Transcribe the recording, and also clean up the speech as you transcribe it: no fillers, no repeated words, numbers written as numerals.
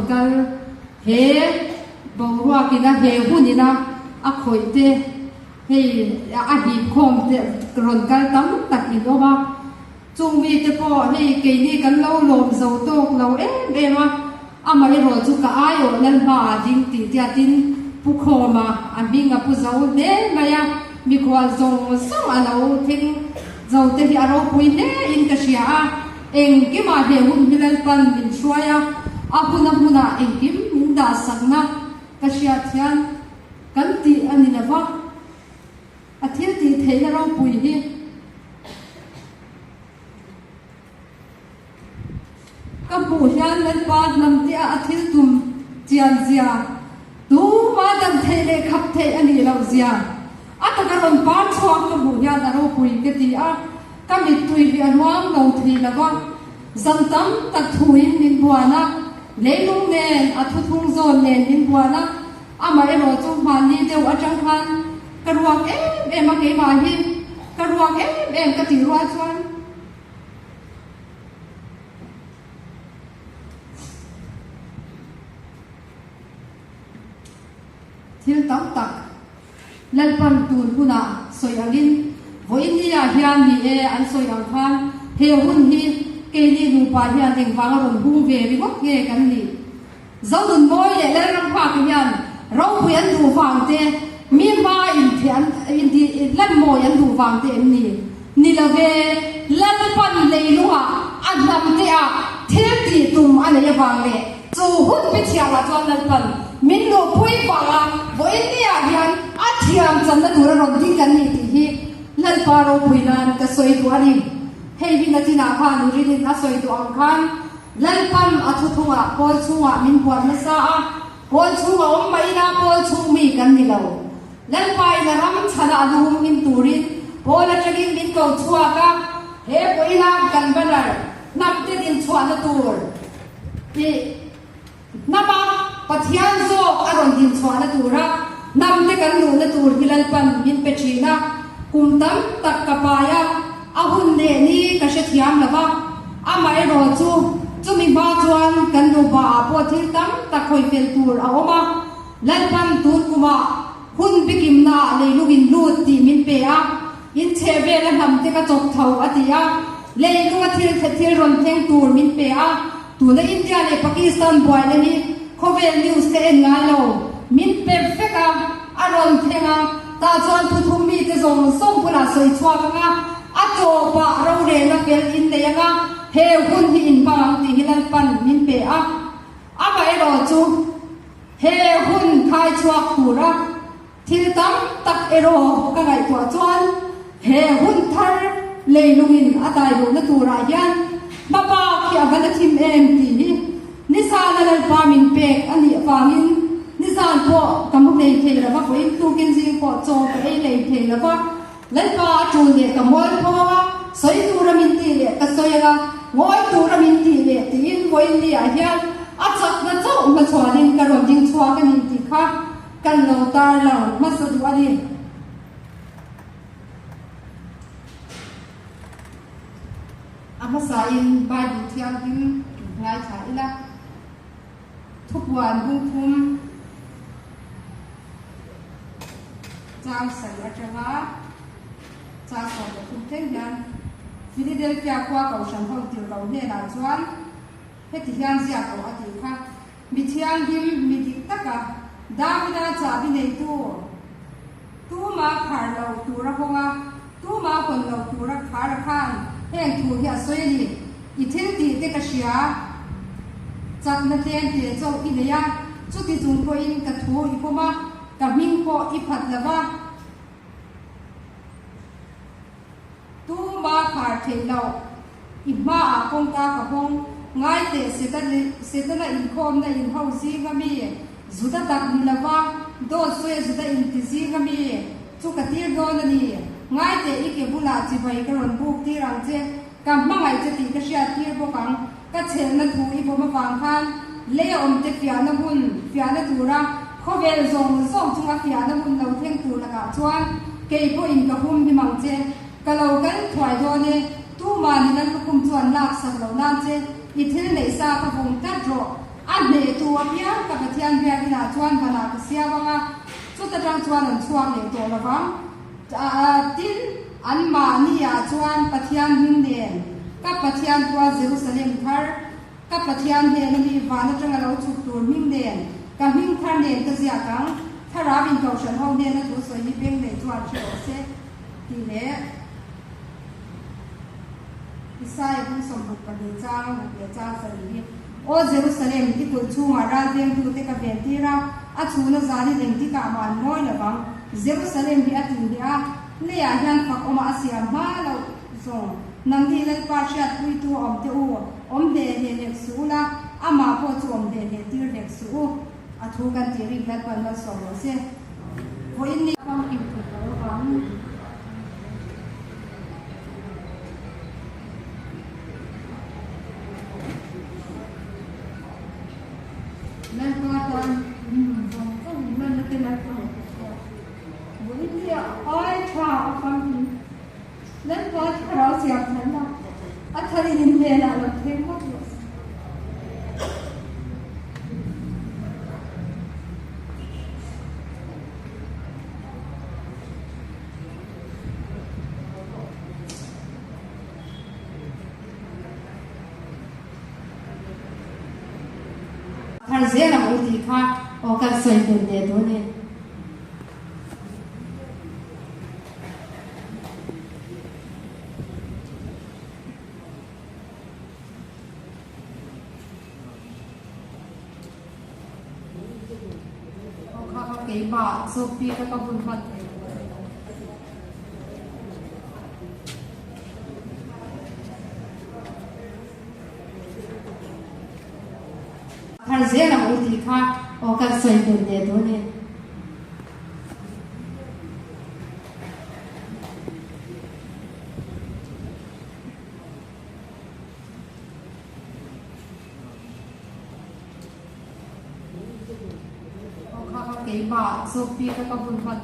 kal he bawwa kina he hunina a khoite he a hi khom te ron kal tam tak ni do ba chung mi te po he ke ni kan lo lom zo tok lo ma amai ro chu ka ayo nan ba ding ti tia tin pu khoma ambinga pu zo de maya mi khwal zong sang alo thing zo te hi aro pui ne in ka sia eng ki ma he hun hilal pan min shwaya apuna eng kim min da sakna ka sia thian kan ti ani na wa athil ti theina ro pui hi ka bu hian lan pa nam ti athil tum chian zia tu ma dam thele khap the ani lo zia atakaron pa chhuak ka bu hian aro pui ke ti a kami tui hi anwang lo thri lawa zantam tak thuin min buana leilung nen athu thung zon nen min buana amai ro chu mani deu atang khan karuak em ke ma hi karuak em ka ti ruwa chuan thil tam tak lalpan tun huna soi angin voinia hian ni an soi ang khan he hun hi ke ni nu pa hian ding wang ron hung ve ri bok nge kan ni zalun moi le le ram pha ki hian ro puan du wang te mi ma in thian in di lan moi an du wang te ni la ve lalpan leilua adlam te a thil ti tum ane ya wang le chu hun pi thia la chuan lalpan min lo pui wanga voinia hian athiam chan na dura ron ding kan ni ti hi lan paro puinan ka soi tu ani hei hi na tina kha nu ri na soi tu ang khan lan pam athu thunga pol chunga min puan na sa a pol chunga om mai na pol chung mi kan ni lo lan pai na ram chana adum in turin pol atagin min ko chua ka he poina kan banar nam te din chua na tur ti na ba pathian zo aron din chua na tura nam te kan nu na tur hilal pan min petrina kumtam tak kapaya ahun ne ni ka she thiam lawa amai ro chu mi ba chuan kan nu ba po thil tam tak khoi fel tur a oma lan pan tur kuma hun bikim na leilugin lut ti min pe a in cheve la nam te ka chok thau atia leilu thil ron theng tur min pe a tu na India le Pakistan boy le ni khovel news te en nga lo min perfect a aron thenga ta chuan thu thum mi te zong song pula soi chwa nga ato pa ro re na pel in le nga he hun hi in bang ti hilal pan min pe a amai ro chu he hun khai chwa pura thil tam tak ero ka ngai tua chuan he hun thar leilungin atai ro na tura hian baba ki avana thim em ti ni sa na lal pa min pe ani awangin ni san po kamu nei the la ba in tu kin jing po cho ka ei nei the la ba lan pa chu le ka mol po wa soi tu ra min ti le ka soi ga ngoi tu ra min ti le ti in voi ni a hian a chak na cho ma chwa din ka ron ding chwa ka nin ti kha kan lo tar la ma sa du ani ama sa in ba du thiam din ngai tha ilaทุกวันบุ้งคุ้มจ้างใส่อาจารย์จ้างสอนคุ้มเท่งยันฟิลิเดลเฟียกว่าเก่าฉันห้องติวเก่าเนี่ยหลายชวนให้ที่ยันเสียเก่าอดีตค่ะมีเทียนหิมมีดิตะกะดาวินาจ่าวินัยตู้มาขาเราตัวระพงะตู้มาคนเราตัวระขาระข้างแห่งถูกยาสวยดีอีเทนตีเตกเชียจากนักเรียนเดี๋ยวเจ้าอินเดียชุดที่จุงพออินกระทูอีพวกมากับมิ่งพออีผัดละว่าตู้มาขาดเทเราอีมาอากงกากระพงง่ายแต่เสร็จแล้วอินคอมได้อินเฮาซีก็มีจุดตักนี่ละว่าโดดสวยจุดอินติซีก็มีชุกกระตีโดนนี่ง่ายแต่อีกบุลาจีไปกระรอนบุกที่รังเจกับมั่งไงจะตีกระเชียตีพวกกังก็เชิญนักถูอีพวกมาฟังคันเลี้ยอมเตฟิอานาบุญฟิอานาตูระเขาเวลส่งจุงฟิอานาบุญเราเที่ยงตูละกะชวนเกี่ยพวกอินกับพุ่มที่มังเจก็เรากันถอยโดนเนี่ยตู้มานี่นั่นก็คุมชวนลากสักเหล่านั้นเจอีเทนในซาพระองค์กัดรออา อันเนตัวเพียงกับเทียนเบียกินาชวนพนาเสียวังสุดท้ายชวนอันชวนเนตัวละวังตินอันมานี่ชวนปะเทียนหิมเดนกับปะเทียนตัวเยรูซาเล็มทาร์กับปะเทียนเดนมีวานจังเราชุกตัวหิมเดนกับหิมทาร์เดนก็เสียกังถ้าราบินเขาฉันเขาเดนตัวสวยยิ่งเป็นในชวนเชื่อเสียทีเนี้ยอิสราเอลผู้สมบูรณ์ปฏิจจ์เดียจ้าสลีโอเยรูซาเล็มที่คุณชูมาราเดียงที่เตกับเบนทีราอัศวนจารีเดงที่กามันน้อยละบังเยรูซาเล็มที่อัตินเดียเนี่ยยันฝักอมาเสียมาเราส่งนังที่เล่นปาเชียตุยตัวอมเตออมเดเด็กสูละอามาพอจอมเดตีเด็กสูอัทุกันที่ริบเล็ดวันละสองเสียวันนี้ฟังอิ่มถูกแล้วฟังเล่นก็ตอนก็มันไม่เป็นอะไรวันนี้อ้อยชาฟังเล่นก็เราเสียบฉันละอัธรินเดียนะเราเท่มากเลยท่านเสียเราอุทิศค่ะโอกาสสวยเด่นเด่นตัวนี้เก็บบาทโซฟีแล้วก็บุญพันท่านเสียเราอุทิศค่ะโอกาสสวยเด่นเด่นตัวนี้เก็บบาทโซฟีแล้วก็บุญพัน